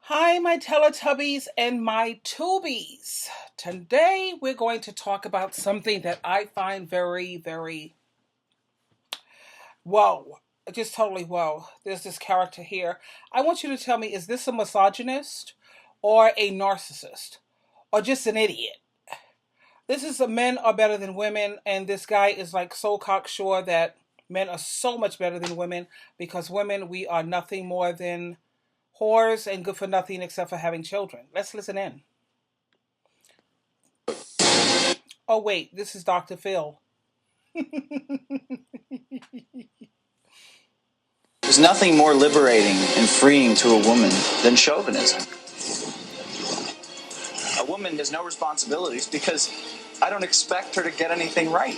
Hi, my Teletubbies and my Tubies. Today we're going to talk about something that I find very whoa, just totally whoa. There's this character here. I want you to tell me, is this a misogynist or a narcissist or just an idiot? This is a men are better than women, and this guy is like so cocksure that men are so much better than women because women, we are nothing more than whores and good for nothing except for having children. Let's listen in. Oh, wait, this is Dr. Phil. There's nothing more liberating and freeing to a woman than chauvinism. A woman has no responsibilities because I don't expect her to get anything right.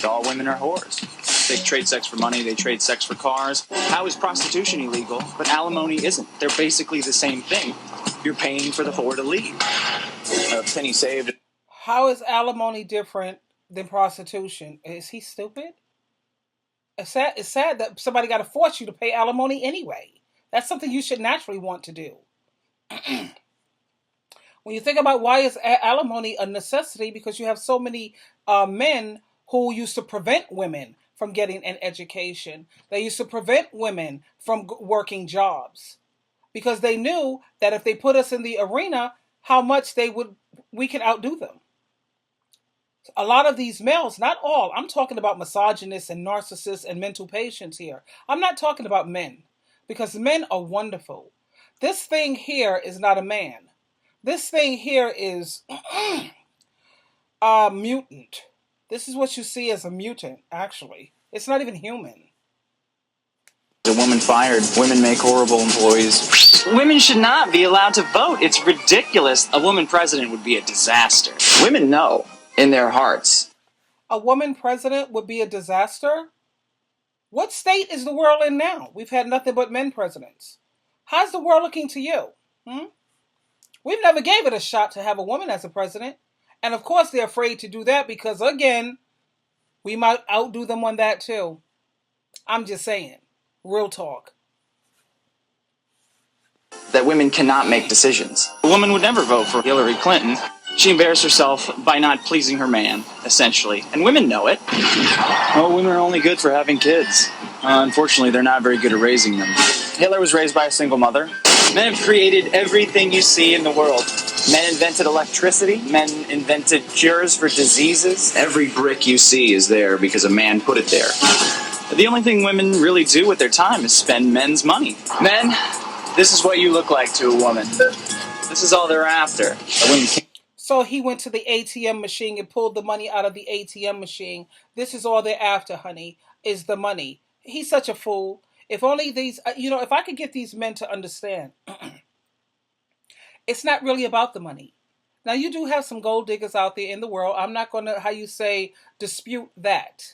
All women are whores. They trade sex for money, they trade sex for cars. How is prostitution illegal, but alimony isn't? They're basically the same thing. You're paying for the whore to leave. A penny saved. How is alimony different than prostitution? Is he stupid? It's sad that somebody got to force you to pay alimony anyway. That's something you should naturally want to do. When you think about why is alimony a necessity, because you have so many men who used to prevent women from getting an education. They used to prevent women from working jobs because they knew that if they put us in the arena, how much we can outdo them. A lot of these males, not all, I'm talking about misogynists and narcissists and mental patients here. I'm not talking about men because men are wonderful. This thing here is not a man. This thing here is a mutant. This is what you see as a mutant, actually. It's not even human. A woman fired. Women make horrible employees. Women should not be allowed to vote. It's ridiculous. A woman president would be a disaster. Women know in their hearts. A woman president would be a disaster? What state is the world in now? We've had nothing but men presidents. How's the world looking to you? We've never gave it a shot to have a woman as a president. And of course they're afraid to do that because, again, we might outdo them on that too. I'm just saying. Real talk. That women cannot make decisions. A woman would never vote for Hillary Clinton. She embarrassed herself by not pleasing her man, essentially. And women know it. Oh, women are only good for having kids. Unfortunately, they're not very good at raising them. Hitler was raised by a single mother. Men have created everything you see in the world. Men invented electricity. Men invented cures for diseases. Every brick you see is there because a man put it there. The only thing women really do with their time is spend men's money. Men, this is what you look like to a woman. This is all they're after. A woman can't. So he went to the ATM machine and pulled the money out of the ATM machine. This is all they're after, honey, is the money. He's such a fool. If only these, if I could get these men to understand, it's not really about the money. Now, you do have some gold diggers out there in the world. I'm not going to, dispute that.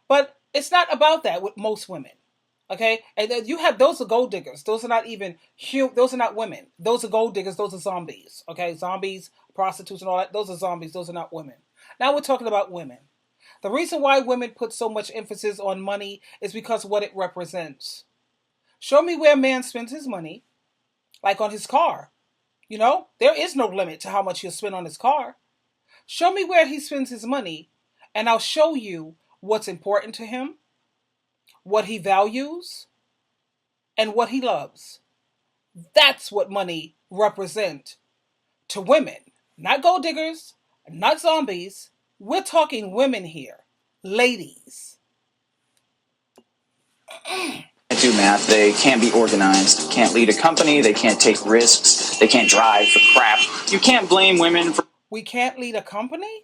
But it's not about that with most women. Okay? And then you have, those are gold diggers. Those are not even, those are not women. Those are gold diggers. Those are zombies. Okay? Zombies, prostitutes and all that. Those are zombies. Those are not women. Now we're talking about women. The reason why women put so much emphasis on money is because of what it represents. Show me where a man spends his money, like on his car. There is no limit to how much he'll spend on his car. Show me where he spends his money, and I'll show you what's important to him, what he values, and what he loves. That's what money represents to women. Not gold diggers, not zombies. We're talking women here. Ladies. Do math. They can't be organized. Can't lead a company. They can't take risks. They can't drive for crap. You can't blame women for... We can't lead a company?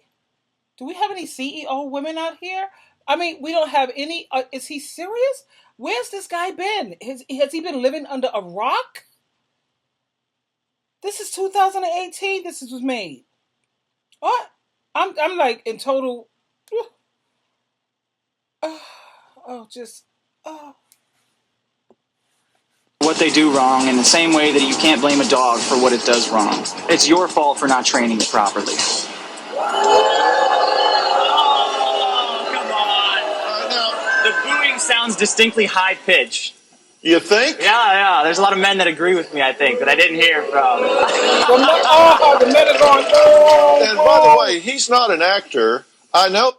Do we have any CEO women out here? I mean, we don't have any. Is he serious? Where's this guy been? Has he been living under a rock? This is 2018. This was made. What? I'm like in total. What they do wrong in the same way that you can't blame a dog for what it does wrong. It's your fault for not training it properly. Oh, come on. The booing sounds distinctly high-pitched. You think? Yeah. There's a lot of men that agree with me, I think, that I didn't hear from. The men are going, oh, And by the way, he's not an actor. I know.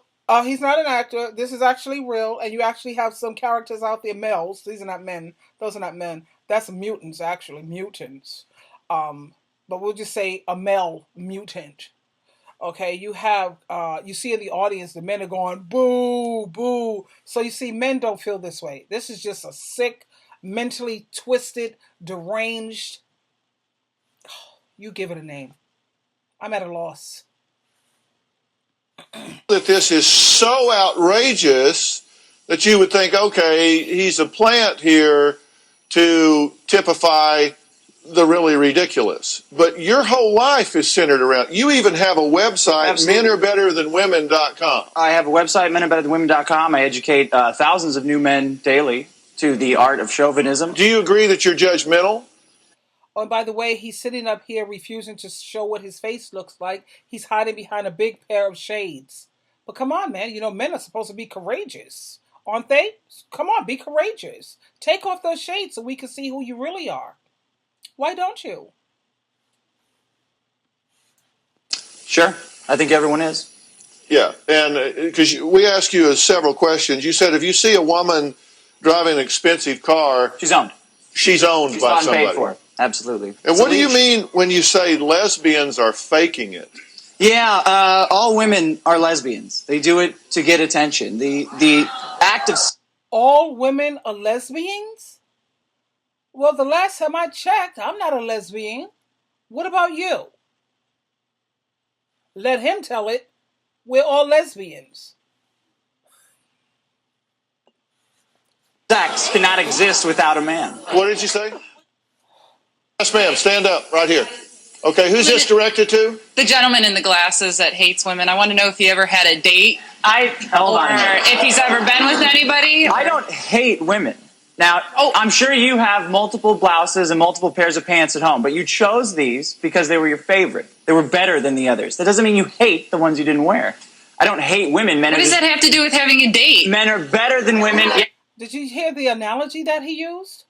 He's not an actor. This is actually real, and you actually have some characters out there, males. These are not men. Those are not men. That's mutants, actually, mutants. But we'll just say a male mutant. Okay, you have you see in the audience the men are going boo boo. So you see, men don't feel this way. This is just a sick, mentally twisted, deranged. You give it a name. I'm at a loss. That this is so outrageous that you would think, okay, he's a plant here to typify the really ridiculous. But your whole life is centered around, you even have a website, menarbetterthanwomen.com. I have a website, menarbetterthanwomen.com. I educate thousands of new men daily to the art of chauvinism. Do you agree that you're judgmental? Oh, and by the way, he's sitting up here refusing to show what his face looks like. He's hiding behind a big pair of shades. But come on, man. You know, men are supposed to be courageous, aren't they? Come on, be courageous. Take off those shades so we can see who you really are. Why don't you? Sure. I think everyone is. Yeah, and because we asked you several questions. You said if you see a woman driving an expensive car, she's owned. She's owned She's by somebody. Paid for. Absolutely. And what do you mean when you say lesbians are faking it? Yeah, all women are lesbians. They do it to get attention. The act of... All women are lesbians? Well, the last time I checked, I'm not a lesbian. What about you? Let him tell it. We're all lesbians. Sex cannot exist without a man. What did you say? Yes, ma'am. Stand up right here. Okay, who's this directed to? The gentleman in the glasses that hates women. I want to know if he ever had a date. Hold on. If he's ever been with anybody. I don't hate women. Now, I'm sure you have multiple blouses and multiple pairs of pants at home, but you chose these because they were your favorite. They were better than the others. That doesn't mean you hate the ones you didn't wear. I don't hate women. What does that have to do with having a date? Men are better than women. Did you hear the analogy that he used?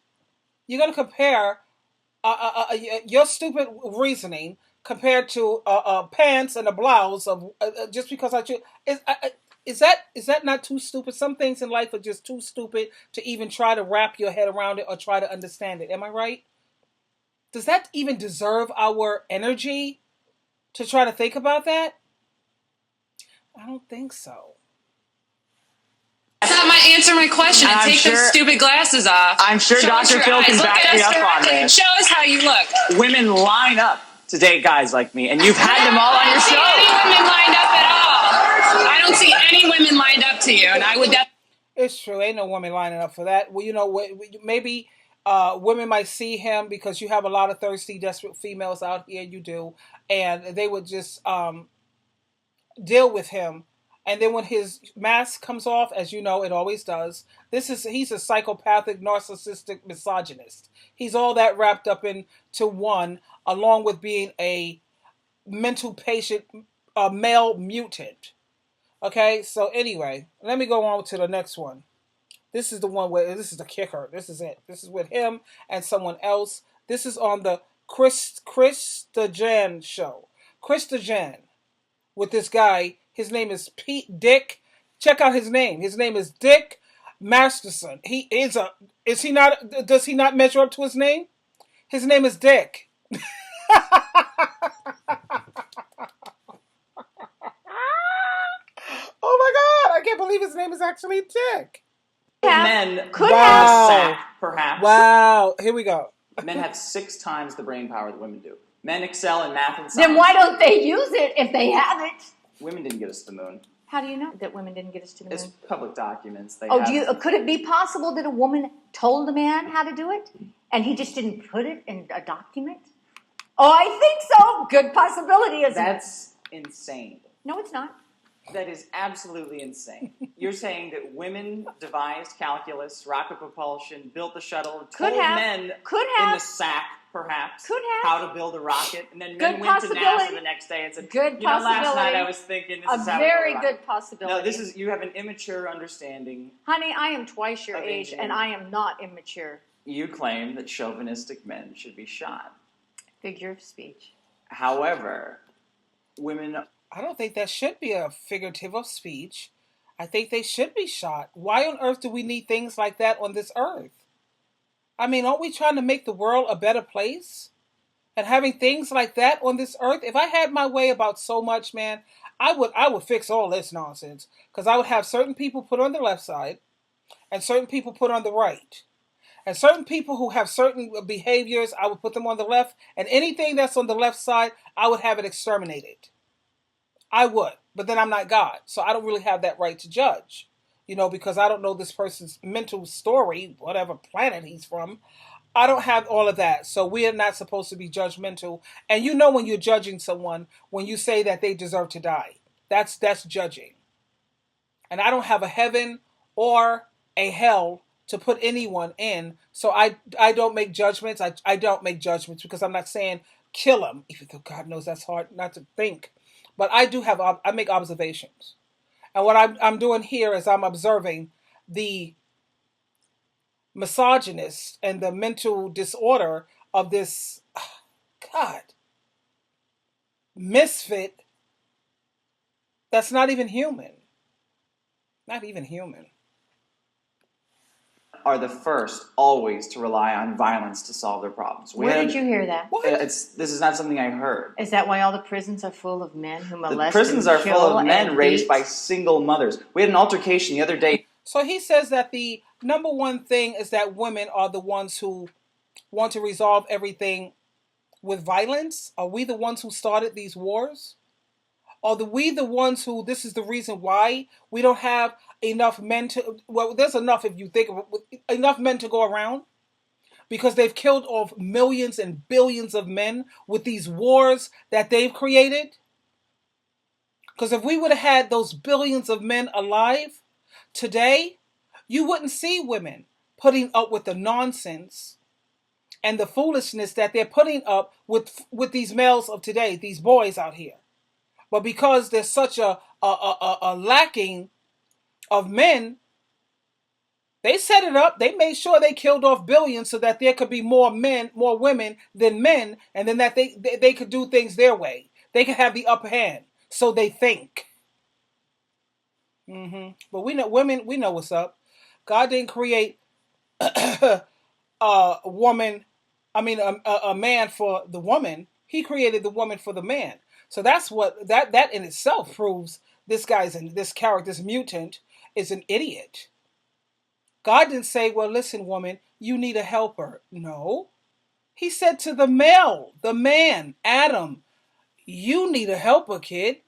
You're going to compare your stupid reasoning compared to pants and a blouse of just because I choose. Is that not too stupid? Some things in life are just too stupid to even try to wrap your head around it or try to understand it. Am I right? Does that even deserve our energy to try to think about that? I don't think so. That's not answer my question. And take those stupid glasses off. I'm sure Dr. Phil can back me up on this. Show us how you look. Women line up to date guys like me, and you've had them all on your show. I don't see any women lined up at all. I don't see any women lined up to you, and I would definitely... It's true. Ain't no woman lining up for that. Well, you know, maybe women might see him because you have a lot of thirsty, desperate females out here. You do. And they would just deal with him. And then when his mask comes off, as you know, it always does, he's a psychopathic, narcissistic misogynist. He's all that wrapped up into one, along with being a mental patient, a male mutant. Okay, so anyway, let me go on to the next one. This is the one where, this is the kicker. This is it. This is with him and someone else. This is on the Krista Jan show. Krista Jan with this guy. His name is Dick. Check out his name. His name is Dick Masterson. Does he not measure up to his name? His name is Dick. Oh my God, I can't believe his name is actually Dick. Men could have sack, perhaps. Wow, here we go. Men have 6 times the brain power that women do. Men excel in math and science. Then why don't they use it if they have it? Women didn't get us to the moon. How do you know that women didn't get us to the moon? It's public documents. Could it be possible that a woman told a man how to do it and he just didn't put it in a document? Oh, I think so. Good possibility, isn't it? That's insane. No, it's not. That is absolutely insane. You're saying that women devised calculus, rocket propulsion, built the shuttle, told men in the sack, perhaps, how to build a rocket, and then men went to NASA the next day and said, last night I was thinking this is how to build a very rocket. good possibility. No, you have an immature understanding. Honey, I am twice your age, and I am not immature. you claim that chauvinistic men should be shot. Figure of speech. However, women... I don't think that should be a figurative of speech. I think they should be shot. Why on earth do we need things like that on this earth? I mean, aren't we trying to make the world a better place? And having things like that on this earth? If I had my way about so much, man, I would fix all this nonsense. Because I would have certain people put on the left side and certain people put on the right. And certain people who have certain behaviors, I would put them on the left. And anything that's on the left side, I would have it exterminated. I would. But then I'm not God. So I don't really have that right to judge. Because I don't know this person's mental story, whatever planet he's from. I don't have all of that. So we are not supposed to be judgmental. And when you're judging someone, when you say that they deserve to die, that's judging. And I don't have a heaven or a hell to put anyone in. So I don't make judgments. I don't make judgments because I'm not saying kill them, even though God knows that's hard not to think. But I make observations. And what I'm doing here is I'm observing the misogynist and the mental disorder of this, misfit that's not even human. Not even human. Are the first always to rely on violence to solve their problems. Where did you hear that? This is not something I heard. Is that why all the prisons are full of men who molest? The prisons are full of men raised by single mothers. We had an altercation the other day. So he says that the number one thing is that women are the ones who want to resolve everything with violence. Are we the ones who started these wars? Are we the ones who, this is the reason why we don't have enough men to, well, there's enough if you think of it, enough men to go around? Because they've killed off millions and billions of men with these wars that they've created. Because if we would have had those billions of men alive today, you wouldn't see women putting up with the nonsense and the foolishness that they're putting up with these males of today, these boys out here. But because there's such a lacking of men, they set it up. They made sure they killed off billions so that there could be more women than men, and then that they could do things their way. They could have the upper hand. So they think. But we know women. We know what's up. God didn't create a woman. I mean, a man for the woman. He created the woman for the man. So that's what that in itself proves this character, this mutant, is an idiot. God didn't say, well, listen, woman, you need a helper. No. He said to the man, Adam, you need a helper, kid.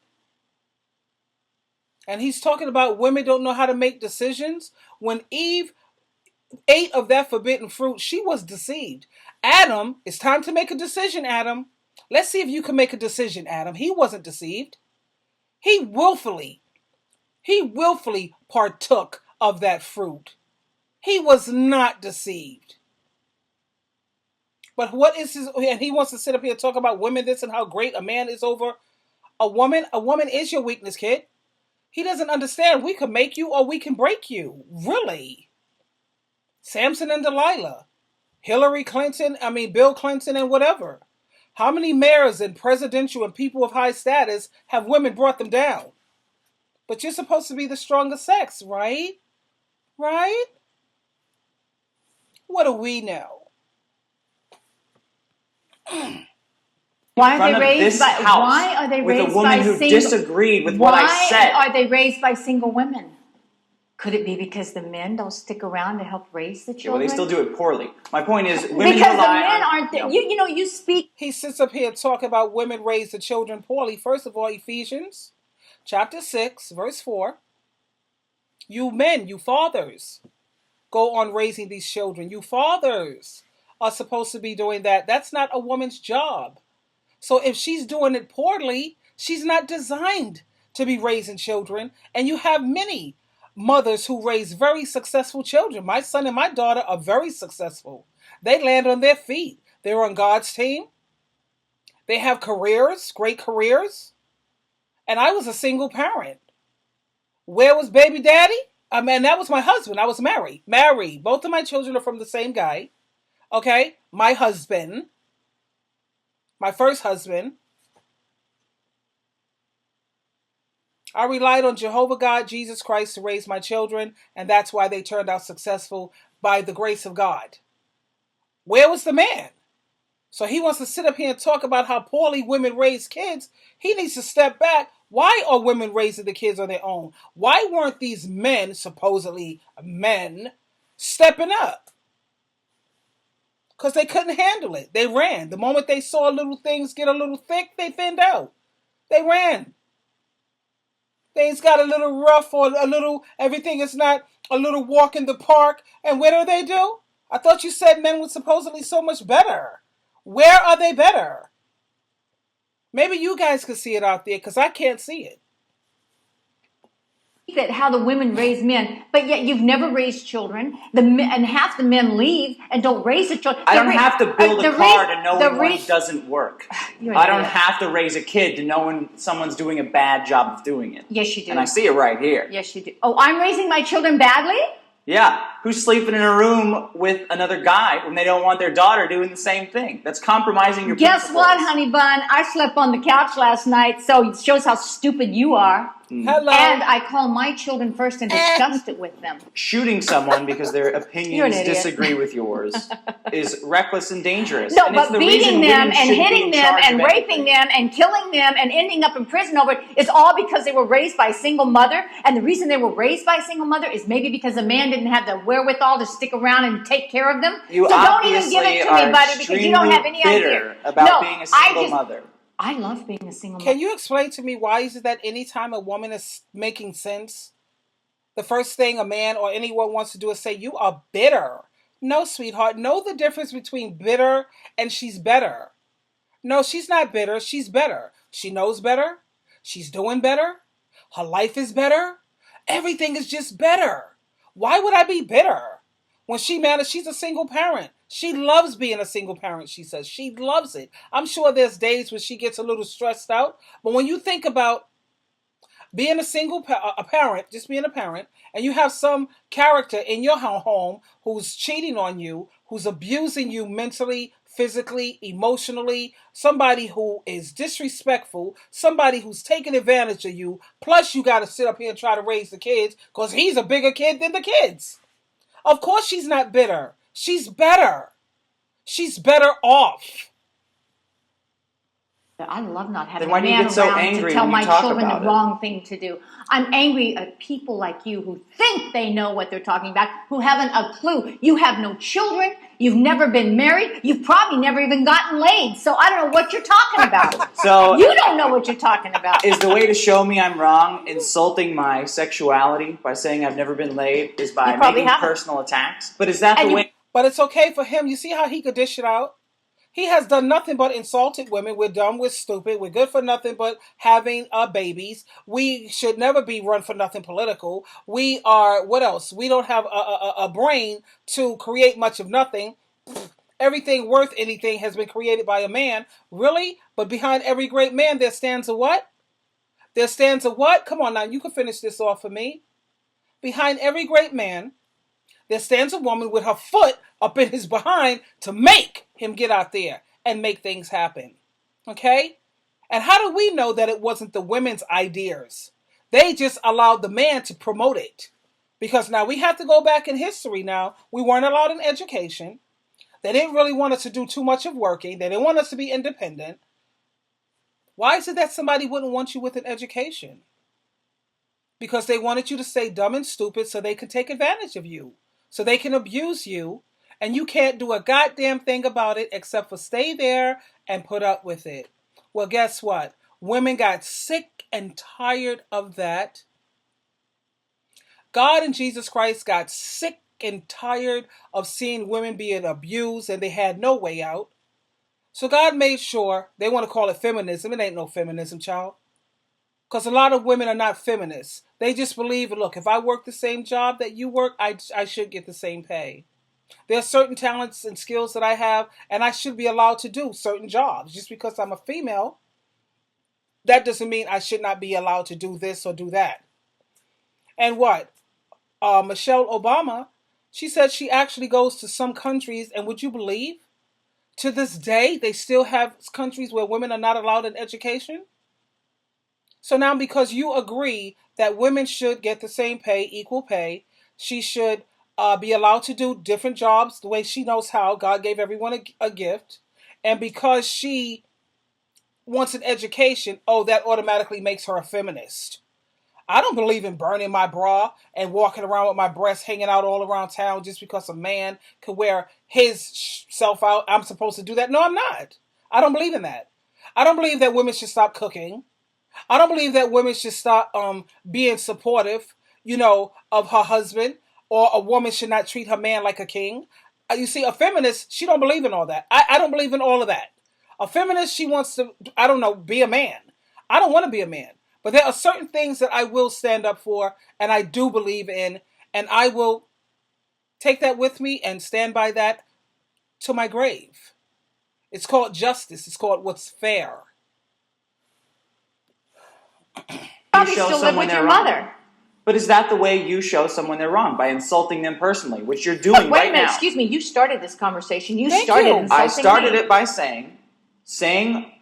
And he's talking about women don't know how to make decisions. When Eve ate of that forbidden fruit, she was deceived. Adam, it's time to make a decision, Adam. Let's see if you can make a decision, Adam. He wasn't deceived. He willfully partook of that fruit. He was not deceived. But and he wants to sit up here and talk about women this and how great a man is over a woman. A woman is your weakness, kid. He doesn't understand. We can make you or we can break you. Really. Samson and Delilah. Bill Clinton and whatever. How many mayors and presidential and people of high status have women brought them down? But you're supposed to be the stronger sex, right? Right? What do we know? Why are they raised by a woman who disagreed with what I said? Why are they raised by single women? Could it be because the men don't stick around to help raise the children? Yeah, well, they still do it poorly. My point is, women because rely the men on, aren't there. You speak. He sits up here talking about women raise the children poorly. First of all, Ephesians chapter 6, verse 4. You men, you fathers, go on raising these children. You fathers are supposed to be doing that. That's not a woman's job. So if she's doing it poorly, she's not designed to be raising children. And you have many mothers who raise very successful children. My son and my daughter are very successful. They land on their feet. They're on God's team. They have careers, great careers. And I was a single parent. Where was baby daddy? I mean, that was my husband. I was married. Both of my children are from the same guy. Okay? My husband, my first husband, I relied on Jehovah God, Jesus Christ to raise my children, and that's why they turned out successful by the grace of God. Where was the man? So he wants to sit up here and talk about how poorly women raise kids. He needs to step back. Why are women raising the kids on their own? Why weren't these men, supposedly men, stepping up? Because they couldn't handle it. They ran. The moment they saw little things get a little thick, they thinned out. They ran. Things got a little rough or a little, everything is not a little walk in the park. And what do? I thought you said men were supposedly so much better. Where are they better? Maybe you guys can see it out there because I can't see it. That how the women raise men, but yet you've never raised children. And half the men leave and don't raise the children. I don't have to build a car to know when one doesn't work. I don't have to raise a kid to know when someone's doing a bad job of doing it. Yes, you do. And I see it right here. Yes, you do. Oh, I'm raising my children badly? Yeah. Who's sleeping in a room with another guy when they don't want their daughter doing the same thing? That's compromising your Guess principles. what, honey bun? I slept on the couch last night, so it shows how stupid you are. Hello. And I call my children first and discussed it with them. Shooting someone because their opinions disagree with yours is reckless and dangerous. No, and but the beating them and hitting them and everything. raping them and killing them and ending up in prison over it is all because they were raised by a single mother. And the reason they were raised by a single mother is maybe because a man didn't have the wherewithal to stick around and take care of them. You so don't even give it to me, buddy, because you don't have any idea about being a single mother. I love being a single Can mother. you explain to me why is it that anytime a woman is making sense, the first thing a man or anyone wants to do is say, you are bitter. No, sweetheart. Know the difference between bitter and she's better. No, she's not bitter. She's better. She knows better. She's doing better. Her life is better. Everything is just better. Why would I be bitter? When she's a single parent. She loves being a single parent, she says. She loves it. I'm sure there's days when she gets a little stressed out. But when you think about being a parent, just being a parent, and you have some character in your home who's cheating on you, who's abusing you mentally, physically, emotionally, somebody who is disrespectful, somebody who's taking advantage of you, plus you got to sit up here and try to raise the kids because he's a bigger kid than the kids. Of course she's not bitter. She's better. She's better off. I love not having Then why a do you man get so around angry to tell when my you talk children about the it? wrong thing to do. I'm angry at people like you who think they know what they're talking about, who haven't a clue. You have no children. You've never been married. You've probably never even gotten laid. So I don't know what you're talking about. So you don't know what you're talking about. Is the way to show me I'm wrong insulting my sexuality by saying I've never been laid is by making personal attacks? But is that the way? But it's okay for him. You see how he could dish it out? He has done nothing but insulted women. We're dumb, we're stupid, we're good for nothing but having babies. We should never be run for nothing political. We are, what else? We don't have a brain to create much of nothing. Everything worth anything has been created by a man. Really? But behind every great man there stands a what? There stands a what? Come on now, you can finish this off for me. Behind every great man, there stands a woman with her foot up in his behind to make him get out there and make things happen. Okay? And how do we know that it wasn't the women's ideas? They just allowed the man to promote it. Because now we have to go back in history now. We weren't allowed an education. They didn't really want us to do too much of working. They didn't want us to be independent. Why is it that somebody wouldn't want you with an education? Because they wanted you to stay dumb and stupid so they could take advantage of you. So they can abuse you, and you can't do a goddamn thing about it except for stay there and put up with it. Well, guess what? Women got sick and tired of that. God and Jesus Christ got sick and tired of seeing women being abused, and they had no way out. So God made sure, they want to call it feminism. It ain't no feminism, child. Because a lot of women are not feminists. They just believe, look, if I work the same job that you work, I should get the same pay. There are certain talents and skills that I have, and I should be allowed to do certain jobs. Just because I'm a female, that doesn't mean I should not be allowed to do this or do that. And what? Michelle Obama She said she actually goes to some countries, and would you believe, to this day, they still have countries where women are not allowed in education? So now, because you agree that women should get the same pay, equal pay, she should be allowed to do different jobs the way she knows how. God gave everyone a gift. And because she wants an education, oh, that automatically makes her a feminist. I don't believe in burning my bra and walking around with my breasts hanging out all around town just because a man could wear his self out. I'm supposed to do that. No, I'm not. I don't believe in that. I don't believe that women should stop cooking. I don't believe that women should stop being supportive, of her husband, or a woman should not treat her man like a king. You see, a feminist, she don't believe in all that. I don't believe in all of that. A feminist, she wants to, I don't know, be a man. I don't want to be a man. But there are certain things that I will stand up for, and I do believe in, and I will take that with me and stand by that to my grave. It's called justice. It's called what's fair. Probably still live with your mother. But is that the way you show someone they're wrong? By insulting them personally, which you're doing right now. Wait a minute, excuse me. You started this conversation. You started insulting I started me. it by saying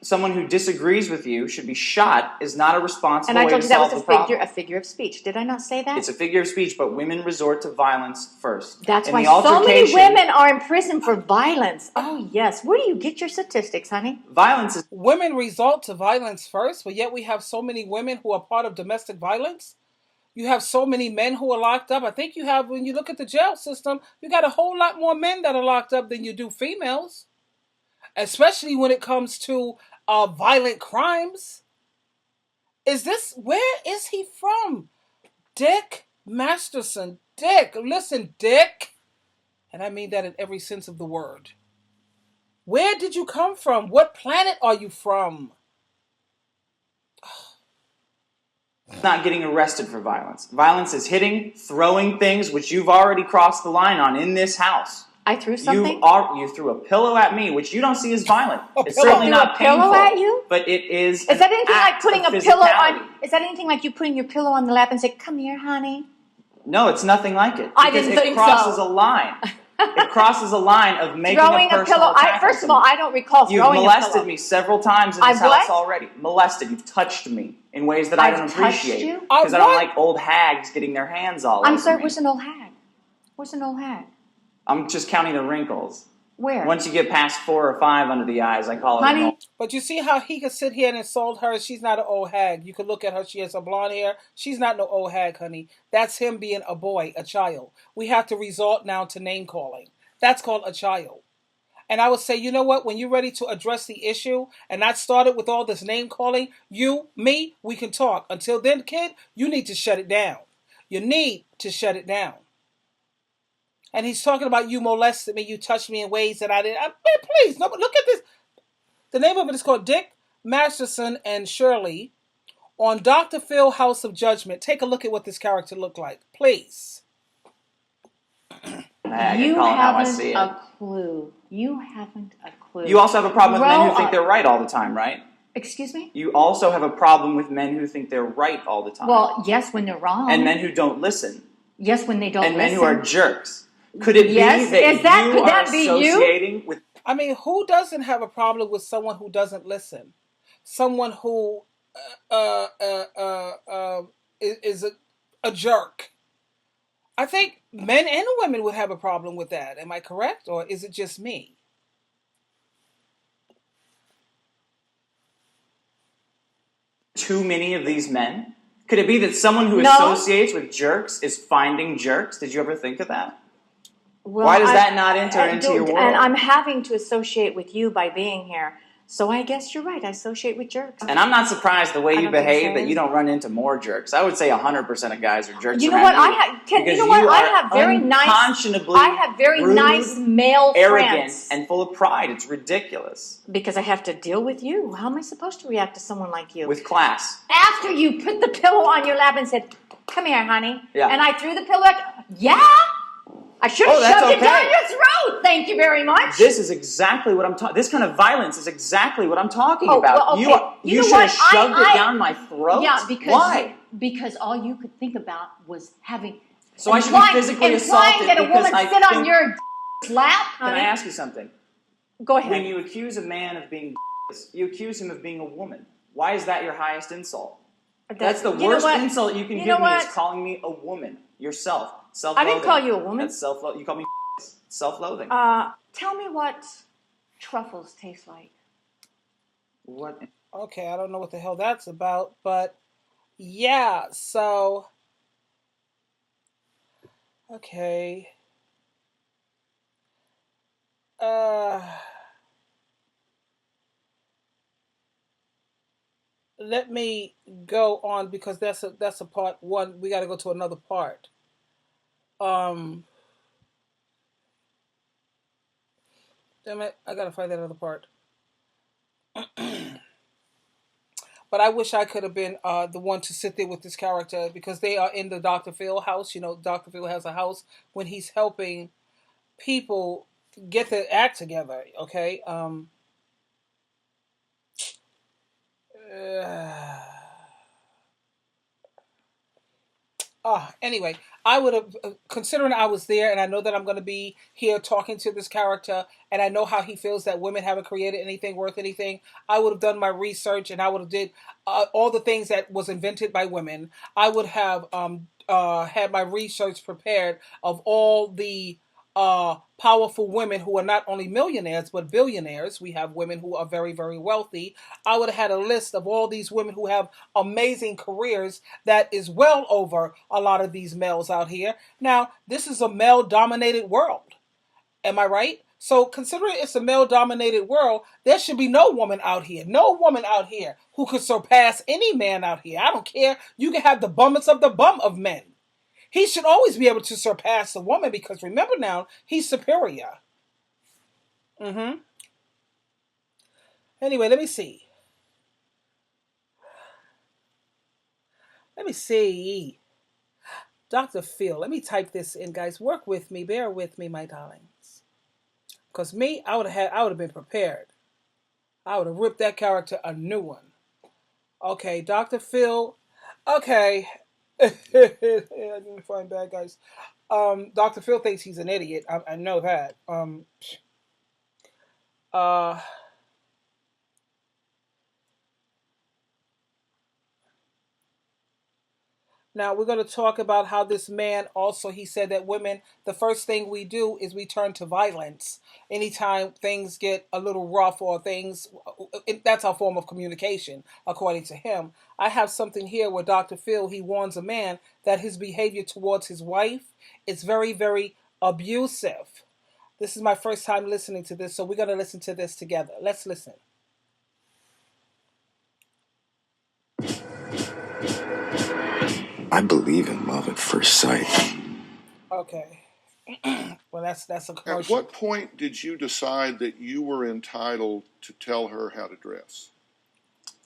someone who disagrees with you should be shot is not a responsible way to solve the problem. And I told you that was a figure of speech. Did I not say that? It's a figure of speech, but women resort to violence first. That's why so many women are in prison for violence. Oh, yes. Where do you get your statistics, honey? Violence is... Women resort to violence first, but yet we have so many women who are part of domestic violence. You have so many men who are locked up. I think you have, when you look at the jail system, you got a whole lot more men that are locked up than you do females. Especially when it comes to violent crimes. Where is he from? Dick Masterson. Dick, listen, Dick. And I mean that in every sense of the word. Where did you come from? What planet are you from? Not getting arrested for violence. Violence is hitting, throwing things, which you've already crossed the line on in this house. I threw something? You threw a pillow at me, which you don't see as violent. It's certainly not painful. Pillow at you? But it is. Is that anything like putting a pillow on? Is that anything like you putting your pillow on the lap and say, "Come here, honey"? No, it's nothing like it. I didn't think so. It crosses a line. It crosses a line of making throwing a personal attack. First of all, I don't recall throwing a pillow. You've molested me several times in this house already. Molested. You've touched me in ways that I don't appreciate. Because I don't like old hags getting their hands all over me. I'm sorry, where's an old hag? Where's an old hag? I'm just counting the wrinkles. Where? Once you get past 4 or 5 under the eyes, I call it an old. But you see how he could sit here and insult her? She's not an old hag. You could look at her. She has a blonde hair. She's not no old hag, honey. That's him being a boy, a child. We have to resort now to name calling. That's called a child. And I would say, you know what? When you're ready to address the issue and not start it with all this name calling, me, we can talk. Until then, kid, you need to shut it down. You need to shut it down. And he's talking about you molested me, you touched me in ways that I didn't. Man, please, no, look at this. The name of it is called Dick Masterson and Shirley on Dr. Phil House of Judgment. Take a look at what this character looked like, please. You haven't a clue. You haven't a clue. You also have a problem with men who think they're right all the time, right? Excuse me? You also have a problem with men who think they're right all the time. Well, yes, when they're wrong. And men who don't listen. Yes, when they don't listen. And men who are jerks. Could it be that you are associating with... I mean, who doesn't have a problem with someone who doesn't listen? Someone who is a jerk. I think men and women would have a problem with that. Am I correct? Or is it just me? Too many of these men? Could it be that someone who associates with jerks is finding jerks? Did you ever think of that? Well, why does that not enter into your world? And I'm having to associate with you by being here. So I guess you're right. I associate with jerks. And I'm not surprised the way you behave that you don't run into more jerks. I would say 100% of guys are jerks. You know what? I have very nice male arrogant friends. And full of pride. It's ridiculous. Because I have to deal with you. How am I supposed to react to someone like you? With class. After you put the pillow on your lap and said, "Come here, honey." Yeah. And I threw the pillow at I should have shoved it down your throat. Thank you very much. This is exactly what I'm talking. This kind of violence is exactly what I'm talking about. Well, you should have shoved it down my throat. Yeah, because why? Because all you could think about was having So I should be physically assaulted that a because woman I sit on think... your lap? Can I ask you something? Go ahead. When you accuse a man of being you accuse him of being a woman. Why is that your highest insult? That's the worst insult you can give me is calling me a woman. Yourself. Self-loathing. I didn't call you a woman. That's self-loathing. You call me self-loathing. Tell me what truffles taste like. What? Okay, I don't know what the hell that's about, but yeah, so okay. Let me go on because that's a part one. We got to go to another part. Damn it, I gotta find that other part. But I wish I could have been the one to sit there with this character because they are in the Dr. Phil house. You know, Dr. Phil has a house when he's helping people get their act together. Okay. Anyway, I would have, considering I was there and I know that I'm going to be here talking to this character and I know how he feels that women haven't created anything worth anything, I would have done my research and I would have did all the things that was invented by women. I would have had my research prepared of all the powerful women who are not only millionaires but billionaires. We have women who are very, very wealthy. I would have had a list of all these women who have amazing careers that is well over a lot of these males out here. Now, this is a male-dominated world. Am I right? So considering it's a male-dominated world, there should be no woman out here. No woman out here who could surpass any man out here. I don't care. You can have the bummest of the bum of men. He should always be able to surpass the woman because remember now, he's superior. Anyway, let me see. Dr. Phil. Let me type this in, guys. Work with me. Bear with me, my darlings. Because me, I would have been prepared. I would have ripped that character a new one. Okay, Dr. Phil. Okay. I didn't find bad guys. Dr. Phil thinks he's an idiot. I know that. Now we're going to talk about how this man also, he said that women, the first thing we do is we turn to violence. Anytime things get a little rough or things, that's our form of communication, according to him. I have something here where Dr. Phil, he warns a man that his behavior towards his wife is very, very abusive. This is my first time listening to this, so we're going to listen to this together. Let's listen. I believe in love at first sight. Okay. Well, that's a commercial. At what point did you decide that you were entitled to tell her how to dress?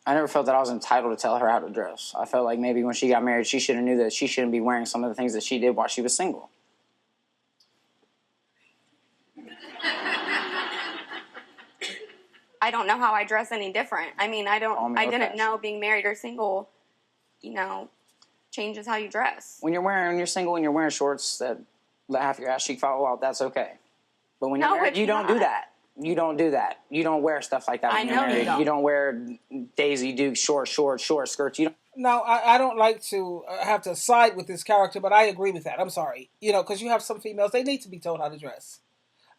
I never felt that I was entitled to tell her how to dress. I felt like maybe when she got married, she should have knew that she shouldn't be wearing some of the things that she did while she was single. I don't know how I dress any different. I mean, I didn't know being married or single, changes how you dress. When you're single and you're wearing shorts that let half your ass cheek fall out, that's okay. But when you're married, you don't do that. You don't do that. You don't wear stuff like that when you're married. You don't wear Daisy Duke short skirts. You don't. Now, I don't like to have to side with this character, but I agree with that. I'm sorry. Because you have some females, they need to be told how to dress.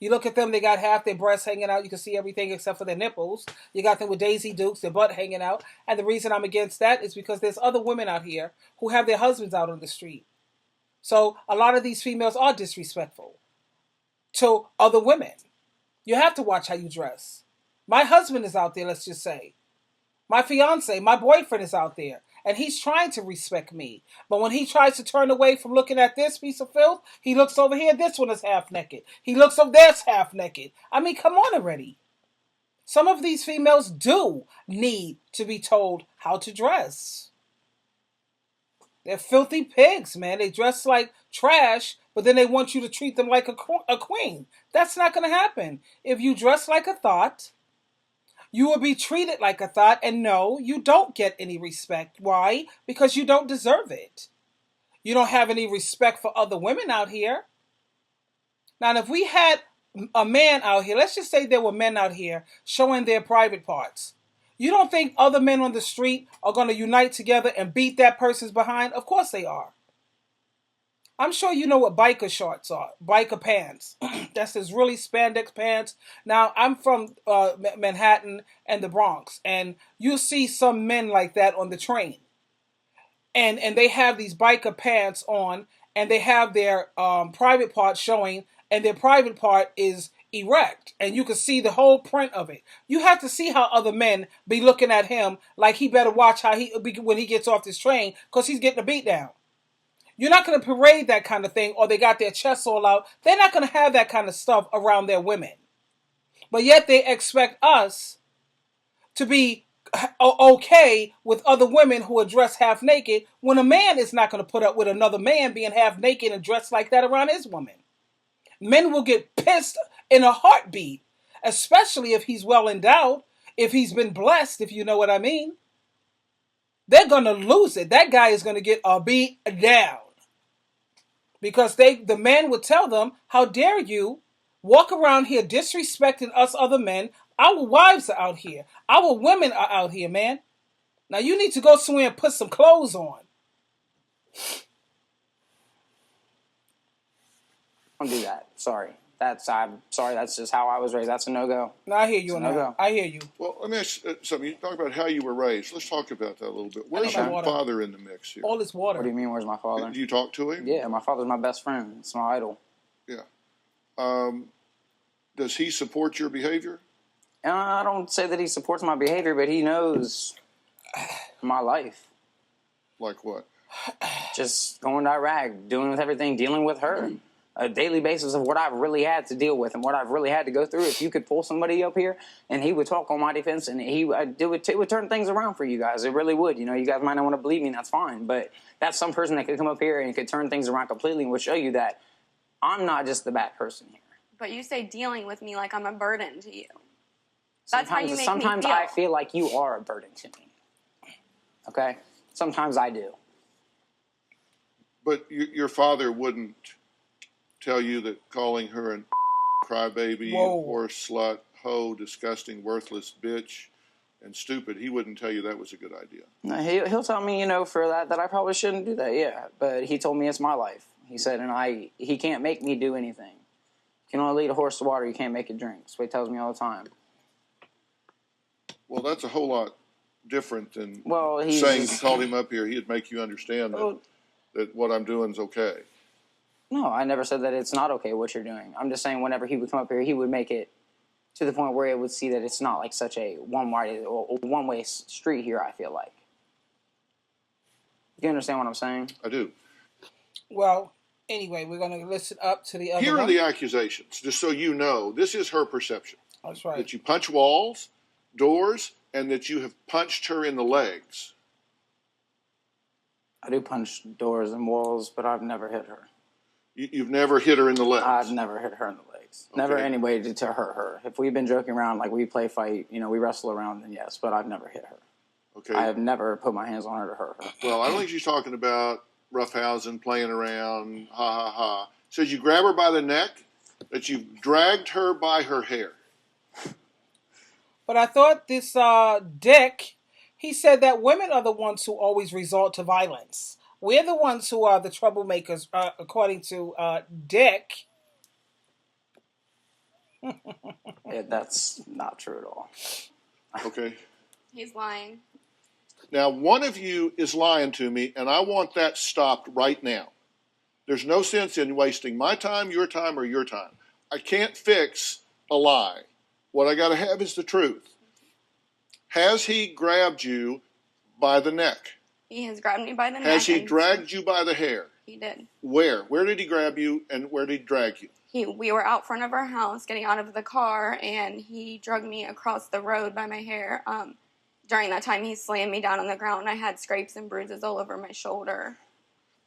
You look at them, they got half their breasts hanging out. You can see everything except for their nipples. You got them with Daisy Dukes, their butt hanging out. And the reason I'm against that is because there's other women out here who have their husbands out on the street. So a lot of these females are disrespectful to other women. You have to watch how you dress. My husband is out there, let's just say. My fiance, my boyfriend is out there. And he's trying to respect me. But when he tries to turn away from looking at this piece of filth, he looks over here, this one is half naked. He looks over there's half naked. I mean, come on already. Some of these females do need to be told how to dress. They're filthy pigs, man. They dress like trash, but then they want you to treat them like a queen. That's not going to happen. If you dress like a thought, you will be treated like a thought, and no, you don't get any respect. Why? Because you don't deserve it. You don't have any respect for other women out here. Now, if we had a man out here, let's just say there were men out here showing their private parts. You don't think other men on the street are going to unite together and beat that person's behind? Of course they are. I'm sure you know what biker shorts are, biker pants. That's this really spandex pants. Now, I'm from Manhattan and the Bronx, and you'll see some men like that on the train. And they have these biker pants on, and they have their private part showing, and their private part is erect, and you can see the whole print of it. You have to see how other men be looking at him like he better watch how he when he gets off this train, because he's getting a beat down. You're not going to parade that kind of thing, or they got their chests all out. They're not going to have that kind of stuff around their women. But yet they expect us to be okay with other women who are dressed half naked, when a man is not going to put up with another man being half naked and dressed like that around his woman. Men will get pissed in a heartbeat, especially if he's well endowed, if he's been blessed, if you know what I mean. They're going to lose it. That guy is going to get a beat down. Because the man would tell them, how dare you walk around here disrespecting us other men. Our wives are out here. Our women are out here, man. Now you need to go somewhere and put some clothes on. Don't do that. I'm sorry. That's just how I was raised. That's a no-go. No, I hear you on that. I hear you. Well, let me ask you something. You talk about how you were raised. Let's talk about that a little bit. Where's your father in the mix here? All this water. What do you mean, where's my father? Do you talk to him? Yeah, my father's my best friend. It's my idol. Yeah. Does he support your behavior? I don't say that he supports my behavior, but he knows my life. Like what? Just going to Iraq, dealing with everything, dealing with her. A daily basis of what I've really had to deal with and what I've really had to go through. If you could pull somebody up here and he would talk on my defense and it would turn things around for you guys. It really would. You know, you guys might not want to believe me, and that's fine. But that's some person that could come up here and could turn things around completely and would show you that I'm not just the bad person here. But you say dealing with me like I'm a burden to you. That's how you make sometimes me feel. I feel like you are a burden to me. Okay? Sometimes I do. But your father wouldn't tell you that calling her an crybaby, horse, slut, hoe, disgusting, worthless bitch, and stupid, he wouldn't tell you that was a good idea. No, he'll tell me, for that I probably shouldn't do that, yeah. But he told me it's my life. He said, he can't make me do anything. You can only lead a horse to water, you can't make it drink. That's what he tells me all the time. Well, that's a whole lot different than saying you called him up here, he'd make you understand that what I'm doing is okay. No, I never said that it's not okay what you're doing. I'm just saying whenever he would come up here, he would make it to the point where it would see that it's not like such a one-way street here, I feel like. You understand what I'm saying? I do. Well, anyway, we're going to listen up to the other Here one. are the accusations, just so you know. This is her perception. That's right. That you punch walls, doors, and that you have punched her in the legs. I do punch doors and walls, but I've never hit her. You've never hit her in the legs? I've never hit her in the legs. Okay. Never any way to hurt her. If we've been joking around, like we play fight, we wrestle around, then yes, but I've never hit her. Okay. I have never put my hands on her to hurt her. Well, I don't think she's talking about roughhousing, playing around, ha, ha, ha. Says you grab her by the neck, that you've dragged her by her hair. But I thought this Dick, he said that women are the ones who always resort to violence. We're the ones who are the troublemakers, according to Dick. Yeah, that's not true at all. Okay. He's lying. Now, one of you is lying to me, and I want that stopped right now. There's no sense in wasting my time, or your time. I can't fix a lie. What I got to have is the truth. Has he grabbed you by the neck? He has grabbed me by the neck. Has he dragged you by the hair? He did. Where? Where did he grab you, and where did he drag you? We were out front of our house getting out of the car, and he dragged me across the road by my hair. During that time, he slammed me down on the ground. I had scrapes and bruises all over my shoulder.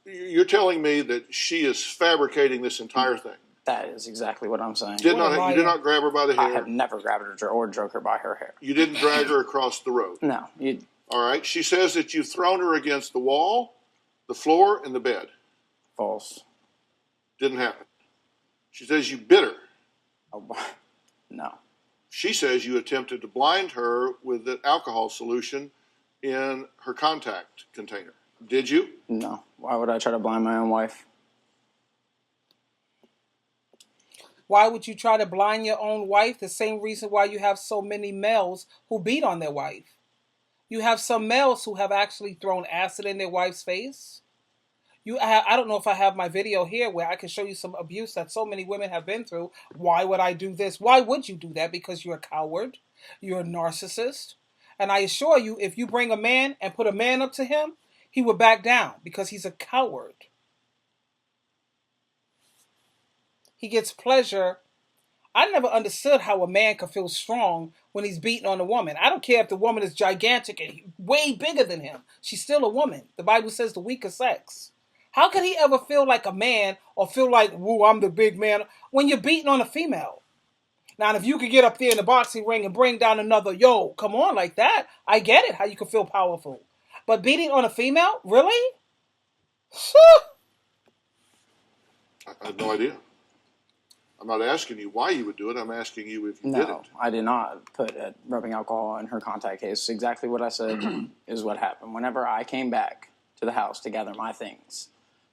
You're telling me that she is fabricating this entire thing? That is exactly what I'm saying. You did not grab her by the hair? I have never grabbed her or drug her by her hair. You didn't drag her across the road? No. All right. She says that you've thrown her against the wall, the floor, and the bed. False. Didn't happen. She says you bit her. Oh, no. She says you attempted to blind her with the alcohol solution in her contact container. Did you? No. Why would I try to blind my own wife? Why would you try to blind your own wife? The same reason why you have so many males who beat on their wife. You have some males who have actually thrown acid in their wife's face. I don't know if I have my video here where I can show you some abuse that so many women have been through. Why would I do this? Why would you do that? Because you're a coward. You're a narcissist. And I assure you, if you bring a man and put a man up to him, he will back down because he's a coward. He gets pleasure. I never understood how a man could feel strong when he's beating on a woman. I don't care if the woman is gigantic and way bigger than him. She's still a woman. The Bible says the weaker sex. How could he ever feel like a man or feel like, woo, I'm the big man, when you're beating on a female? Now, if you could get up there in the boxing ring and bring down another, yo, come on, like that, I get it, how you can feel powerful. But beating on a female? Really? I have no idea. I'm not asking you why you would do it. I'm asking you if you did it. No, I did not put rubbing alcohol in her contact case. Exactly what I said is what happened. Whenever I came back to the house to gather my things,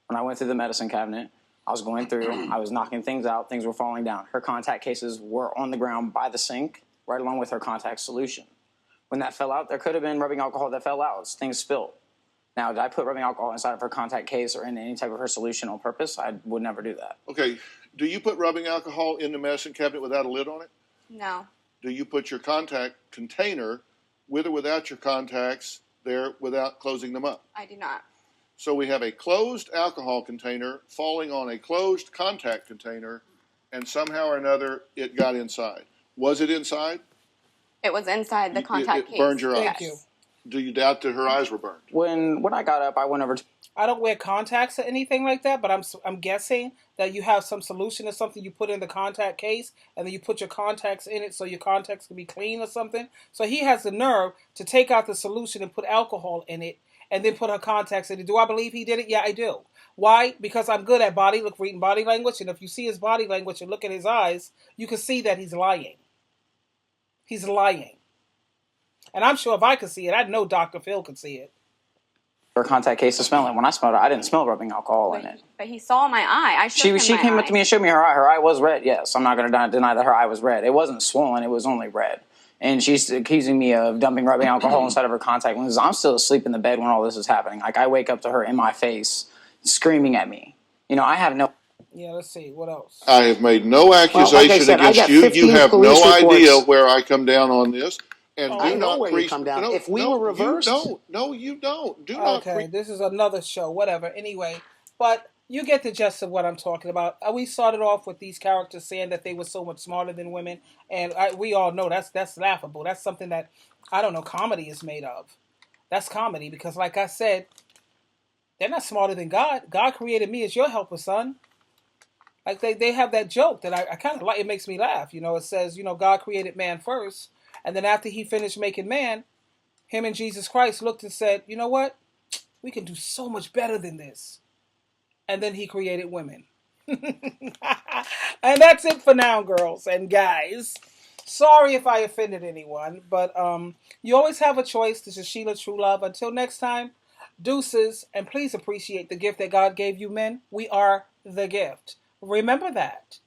when I went through the medicine cabinet, I was going through, I was knocking things out, things were falling down. Her contact cases were on the ground by the sink, right along with her contact solution. When that fell out, there could have been rubbing alcohol that fell out. Things spilled. Now, did I put rubbing alcohol inside of her contact case or in any type of her solution on purpose? I would never do that. Okay. Do you put rubbing alcohol in the medicine cabinet without a lid on it? No. Do you put your contact container with or without your contacts there without closing them up? I do not. So we have a closed alcohol container falling on a closed contact container, and somehow or another it got inside. Was it inside? It was inside the contact case. It burned your eyes. Thank you. Do you doubt that her eyes were burned? When I got up, I went over to... I don't wear contacts or anything like that, but I'm guessing that you have some solution or something you put in the contact case, and then you put your contacts in it so your contacts can be clean or something. So he has the nerve to take out the solution and put alcohol in it, and then put her contacts in it. Do I believe he did it? Yeah, I do. Why? Because I'm good at reading body language, and if you see his body language and look at his eyes, you can see that he's lying. He's lying. And I'm sure if I could see it, I know Dr. Phil could see it. Her contact case to smell it. When I smelled it, I didn't smell rubbing alcohol in it. But he saw my eye. I showed She him came my up to eye. me and showed me her eye. Her eye was red, yes. I'm not going to deny that her eye was red. It wasn't swollen. It was only red. And she's accusing me of dumping rubbing alcohol inside of her contact lenses. I'm still asleep in the bed when all this is happening. Like, I wake up to her in my face, screaming at me. You know, I have no... Yeah, let's see. What else? I have made no accusation said, against you. You have no reports. idea where I come down on this. And Oh, do I not know where you preach. come down. No, If we no, were reversed- you don't. No, you don't. Do not. Okay, this is another show, whatever. Anyway, but you get the gist of what I'm talking about. We started off with these characters saying that they were so much smarter than women, and we all know that's laughable. That's something that, I don't know, comedy is made of. That's comedy because, like I said, they're not smarter than God. God created me as your helper, son. Like they have that joke that I kind of like. It makes me laugh. You know, it says, you know, God created man first. And then after he finished making man, him and Jesus Christ looked and said, you know what? We can do so much better than this. And then he created women. And that's it for now, girls and guys. Sorry if I offended anyone, but you always have a choice. This is Sheila True Love. Until next time, deuces, and please appreciate the gift that God gave you men. We are the gift. Remember that.